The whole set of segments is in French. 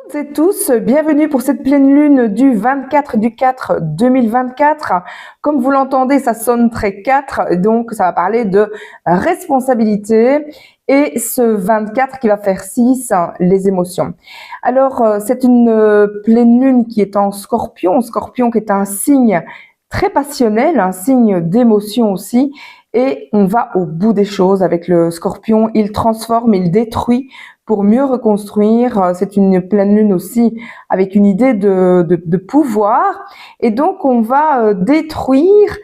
Toutes et tous, bienvenue pour cette pleine lune du 24 du 4 2024. Comme vous l'entendez, ça sonne très 4, donc ça va parler de responsabilité. Et ce 24 qui va faire 6, les émotions. Alors, c'est une pleine lune qui est en Scorpion, Scorpion qui est un signe très passionnel, un signe d'émotion aussi. Et on va au bout des choses avec le Scorpion. Il transforme, il détruit pour mieux reconstruire. C'est une pleine lune aussi avec une idée de pouvoir. Et donc, on va détruire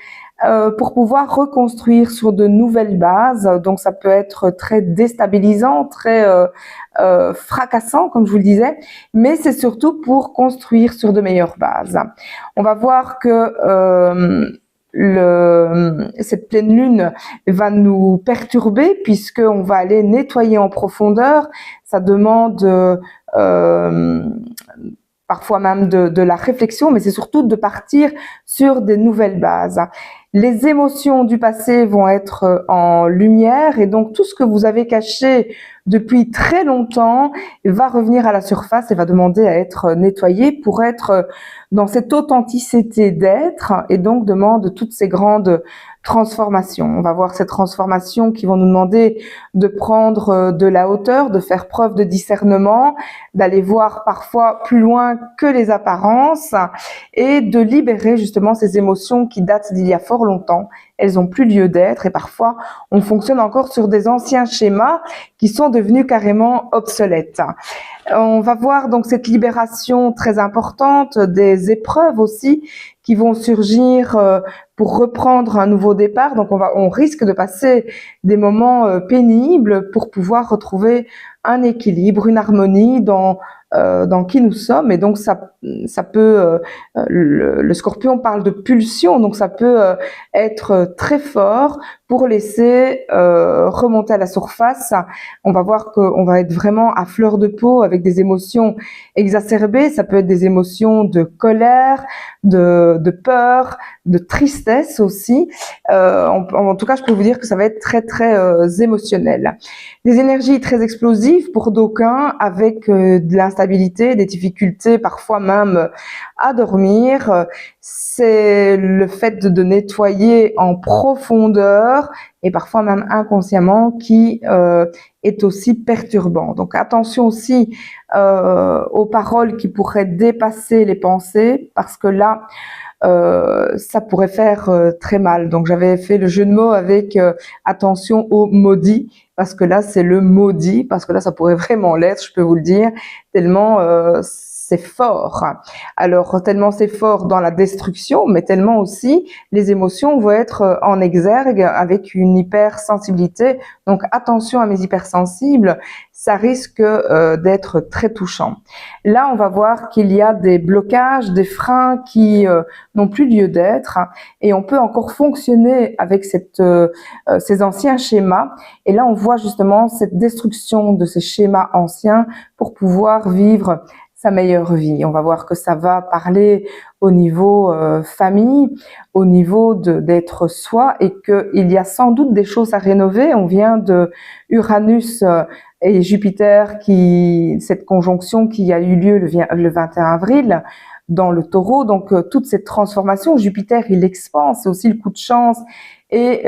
pour pouvoir reconstruire sur de nouvelles bases. Donc, ça peut être très déstabilisant, très fracassant, comme je vous le disais, mais c'est surtout pour construire sur de meilleures bases. On va voir que cette pleine lune va nous perturber puisqu'on va aller nettoyer en profondeur. Ça demande parfois même de la réflexion, mais c'est surtout de partir sur des nouvelles bases. Les émotions du passé vont être en lumière et donc tout ce que vous avez caché depuis très longtemps va revenir à la surface et va demander à être nettoyé pour être dans cette authenticité d'être et donc demande toutes ces grandes transformations. On va voir ces transformations qui vont nous demander de prendre de la hauteur, de faire preuve de discernement, d'aller voir parfois plus loin que les apparences et de libérer justement ces émotions qui datent d'il y a fort longtemps. Elles n'ont plus lieu d'être et parfois on fonctionne encore sur des anciens schémas qui sont devenus carrément obsolètes. On va voir donc cette libération très importante des épreuves aussi qui vont surgir pour reprendre un nouveau départ. Donc on risque de passer des moments pénibles pour pouvoir retrouver un équilibre, une harmonie dans qui nous sommes. Et donc ça peut le Scorpion parle de pulsion, donc ça peut être très fort pour laisser remonter à la surface. On va voir qu'on va être vraiment à fleur de peau avec des émotions exacerbées. Ça peut être des émotions de colère, de peur, de tristesse aussi. En tout cas, je peux vous dire que ça va être très très émotionnel. Des énergies très explosives pour d'aucuns avec de l'instabilité, des difficultés parfois même à dormir. C'est le fait de nettoyer en profondeur et parfois même inconsciemment qui est aussi perturbant. Donc attention aussi aux paroles qui pourraient dépasser les pensées parce que là, ça pourrait faire très mal. Donc j'avais fait le jeu de mots avec attention au maudit parce que là c'est le maudit parce que là ça pourrait vraiment l'être, je peux vous le dire, tellement c'est fort. Alors tellement c'est fort dans la destruction, mais tellement aussi les émotions vont être en exergue avec une hypersensibilité. Donc attention à mes hypersensibles, ça risque d'être très touchant. Là, on va voir qu'il y a des blocages, des freins qui n'ont plus lieu d'être et on peut encore fonctionner avec ces anciens schémas. Et là, on voit justement cette destruction de ces schémas anciens pour pouvoir vivre sa meilleure vie. On va voir que ça va parler au niveau famille, au niveau d'être soi et qu'il y a sans doute des choses à rénover. On vient de Uranus et Jupiter, cette conjonction qui a eu lieu le 21 avril dans le Taureau. Donc toute cette transformation, Jupiter il expand, c'est aussi le coup de chance. Et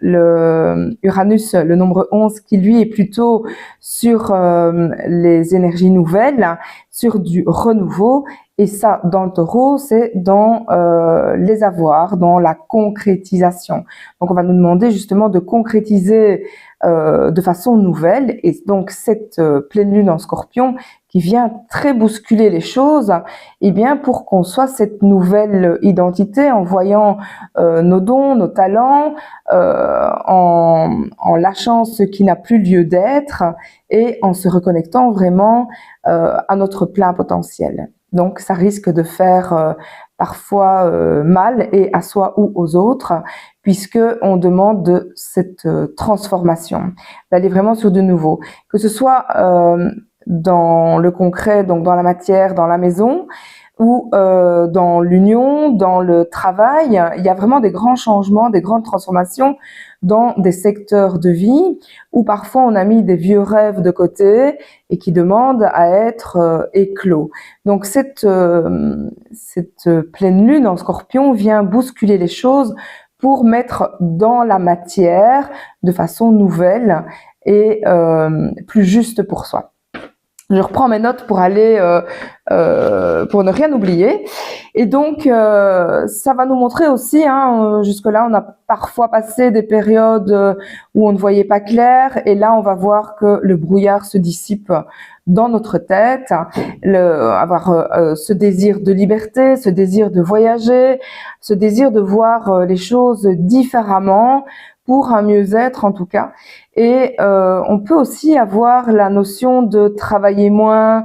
le Uranus, le nombre 11, qui lui est plutôt sur les énergies nouvelles, sur du renouveau. Et ça, dans le Taureau, c'est dans les avoirs, dans la concrétisation. Donc, on va nous demander justement de concrétiser de façon nouvelle. Et donc, cette pleine lune en Scorpion qui vient très bousculer les choses, eh bien, pour qu'on soit cette nouvelle identité en voyant nos dons, nos talents, en lâchant ce qui n'a plus lieu d'être et en se reconnectant vraiment à notre plein potentiel. Donc, ça risque de faire parfois mal et à soi ou aux autres, puisque on demande de cette transformation, d'aller vraiment sur du nouveau, que ce soit dans le concret, donc dans la matière, dans la maison, ou dans l'union, dans le travail. Il y a vraiment des grands changements, des grandes transformations dans des secteurs de vie où parfois on a mis des vieux rêves de côté et qui demandent à être éclos. Donc cette pleine lune en Scorpion vient bousculer les choses pour mettre dans la matière de façon nouvelle et plus juste pour soi. Je reprends mes notes pour aller, pour ne rien oublier. Et donc, ça va nous montrer aussi, jusque-là, on a parfois passé des périodes où on ne voyait pas clair. Et là, on va voir que le brouillard se dissipe dans notre tête. Avoir ce désir de liberté, ce désir de voyager, ce désir de voir les choses différemment, pour un mieux-être en tout cas. Et on peut aussi avoir la notion de travailler moins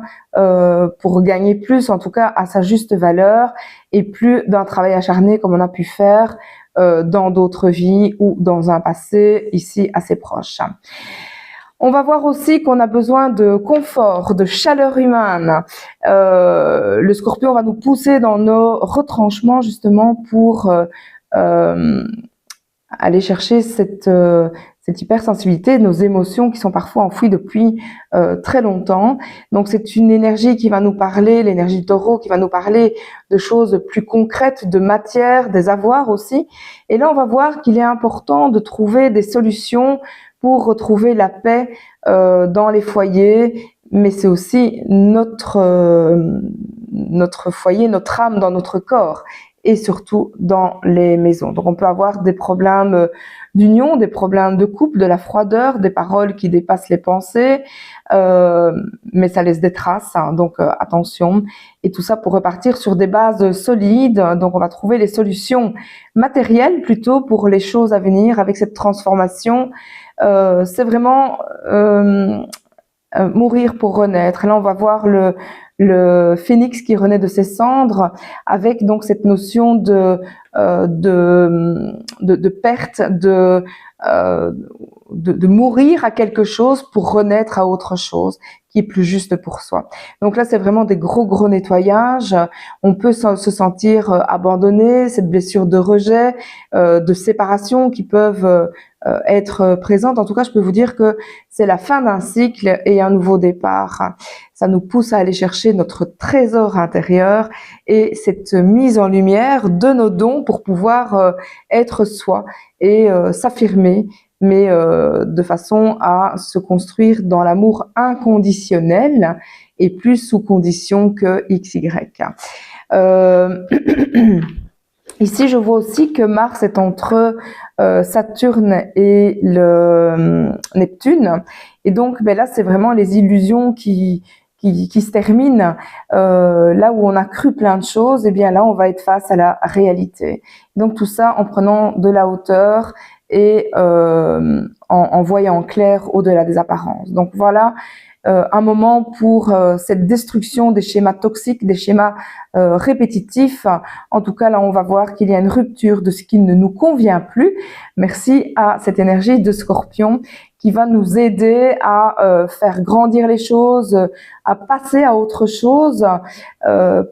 pour gagner plus, en tout cas à sa juste valeur, et plus d'un travail acharné comme on a pu faire dans d'autres vies ou dans un passé ici assez proche. On va voir aussi qu'on a besoin de confort, de chaleur humaine. Le Scorpion va nous pousser dans nos retranchements justement pour aller chercher cette hypersensibilité, nos émotions qui sont parfois enfouies depuis très longtemps. Donc c'est une énergie qui va nous parler, l'énergie du Taureau, qui va nous parler de choses plus concrètes, de matière, des avoirs aussi. Et là, on va voir qu'il est important de trouver des solutions pour retrouver la paix dans les foyers, mais c'est aussi notre foyer, notre âme dans notre corps, et surtout dans les maisons. Donc on peut avoir des problèmes d'union, des problèmes de couple, de la froideur, des paroles qui dépassent les pensées, mais ça laisse des traces, donc attention. Et tout ça pour repartir sur des bases solides. Donc on va trouver les solutions matérielles plutôt pour les choses à venir avec cette transformation. C'est vraiment mourir pour renaître. Là on va voir le phénix qui renaît de ses cendres, avec donc cette notion de perte, de mourir à quelque chose pour renaître à autre chose qui est plus juste pour soi. Donc là, c'est vraiment des gros nettoyages. On peut se sentir abandonné, cette blessure de rejet, de séparation qui peuvent être présentes. En tout cas, je peux vous dire que c'est la fin d'un cycle et un nouveau départ. Ça nous pousse à aller chercher notre trésor intérieur et cette mise en lumière de nos dons pour pouvoir être soi et s'affirmer, mais de façon à se construire dans l'amour inconditionnel et plus sous condition que XY. Ici, je vois aussi que Mars est entre Saturne et le Neptune. Et donc, là, c'est vraiment les illusions qui se terminent. Là où on a cru plein de choses, et bien là, on va être face à la réalité. Donc, tout ça en prenant de la hauteur et en voyant clair au-delà des apparences. Donc, voilà un moment pour cette destruction des schémas toxiques, des schémas répétitifs. En tout cas, là, on va voir qu'il y a une rupture de ce qui ne nous convient plus. Merci à cette énergie de Scorpion qui va nous aider à faire grandir les choses, à passer à autre chose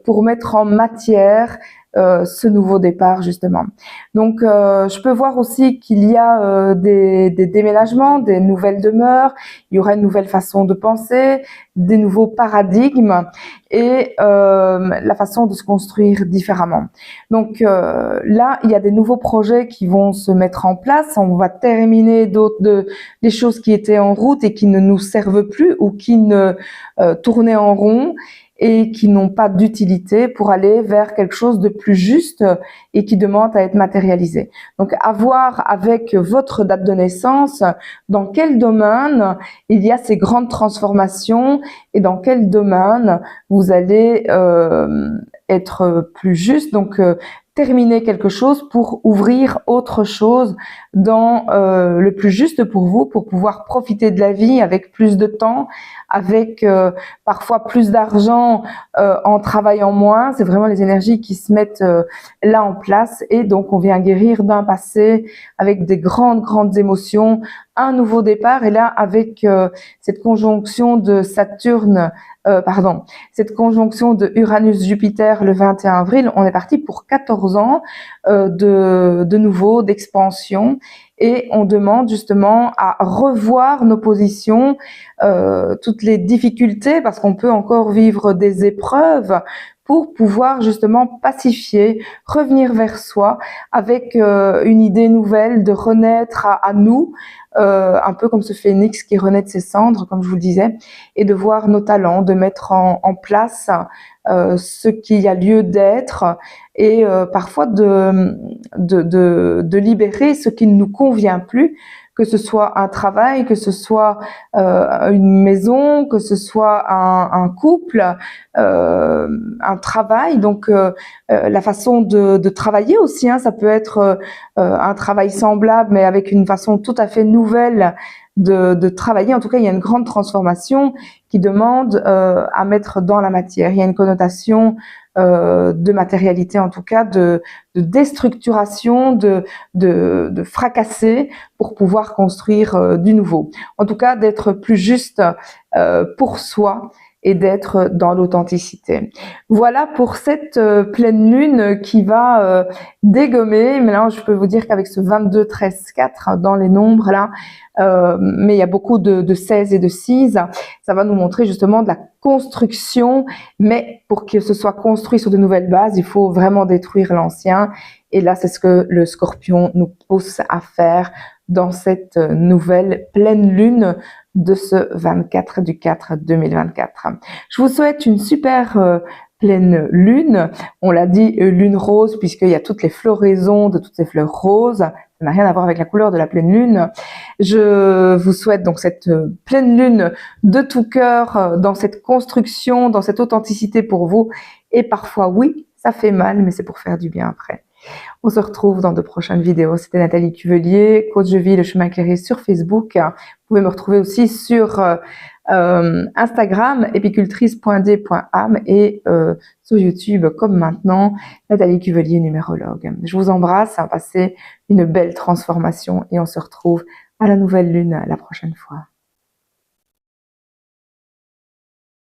pour mettre en matière ce nouveau départ justement. Donc je peux voir aussi qu'il y a des déménagements, des nouvelles demeures, il y aura une nouvelle façon de penser, des nouveaux paradigmes et la façon de se construire différemment. Donc là, il y a des nouveaux projets qui vont se mettre en place, on va terminer des choses qui étaient en route et qui ne nous servent plus ou qui ne tournaient en rond et qui n'ont pas d'utilité pour aller vers quelque chose de plus juste et qui demande à être matérialisé. Donc, à voir avec votre date de naissance dans quel domaine il y a ces grandes transformations et dans quel domaine vous allez être plus juste. Donc, terminer quelque chose pour ouvrir autre chose dans le plus juste pour vous, pour pouvoir profiter de la vie avec plus de temps, avec parfois plus d'argent en travaillant moins. C'est vraiment les énergies qui se mettent là en place et donc on vient guérir d'un passé avec des grandes émotions, un nouveau départ. Et là, avec cette conjonction de Saturne cette conjonction de Uranus-Jupiter le 21 avril, on est parti pour 14 ans de nouveau, d'expansion, et on demande justement à revoir nos positions, toutes les difficultés, parce qu'on peut encore vivre des épreuves, pour pouvoir justement pacifier, revenir vers soi avec une idée nouvelle de renaître à nous, un peu comme ce phénix qui renaît de ses cendres, comme je vous le disais, et de voir nos talents, de mettre en place ce qu'il y a lieu d'être, et parfois de libérer ce qui ne nous convient plus, que ce soit un travail, que ce soit une maison, que ce soit un couple, un travail. Donc la façon de travailler aussi, hein, ça peut être un travail semblable, mais avec une façon tout à fait nouvelle de travailler. En tout cas, il y a une grande transformation qui demande à mettre dans la matière. Il y a une connotation de matérialité, en tout cas, de déstructuration, de fracasser pour pouvoir construire du nouveau. En tout cas, d'être plus juste pour soi et d'être dans l'authenticité. Voilà pour cette pleine lune qui va dégommer. Maintenant, je peux vous dire qu'avec ce 22, 13, 4 dans les nombres là, mais il y a beaucoup de 16 et de 6, ça va nous montrer justement de la construction, mais pour que ce soit construit sur de nouvelles bases, il faut vraiment détruire l'ancien. Et là, c'est ce que le Scorpion nous pousse à faire dans cette nouvelle pleine lune de ce 24 du 4 2024. Je vous souhaite une super pleine lune. On l'a dit, lune rose, puisqu'il y a toutes les floraisons de toutes ces fleurs roses. Ça n'a rien à voir avec la couleur de la pleine lune. Je vous souhaite donc cette pleine lune de tout cœur, dans cette construction, dans cette authenticité pour vous. Et parfois, oui, ça fait mal, mais c'est pour faire du bien après. On se retrouve dans de prochaines vidéos. C'était Nathalie Cuvelier, coach de vie, le chemin éclairé sur Facebook. Vous pouvez me retrouver aussi sur Instagram, epicultrice.d.am, et sur YouTube, comme maintenant, Nathalie Cuvelier, numérologue. Je vous embrasse, passez une belle transformation et on se retrouve à la nouvelle lune la prochaine fois.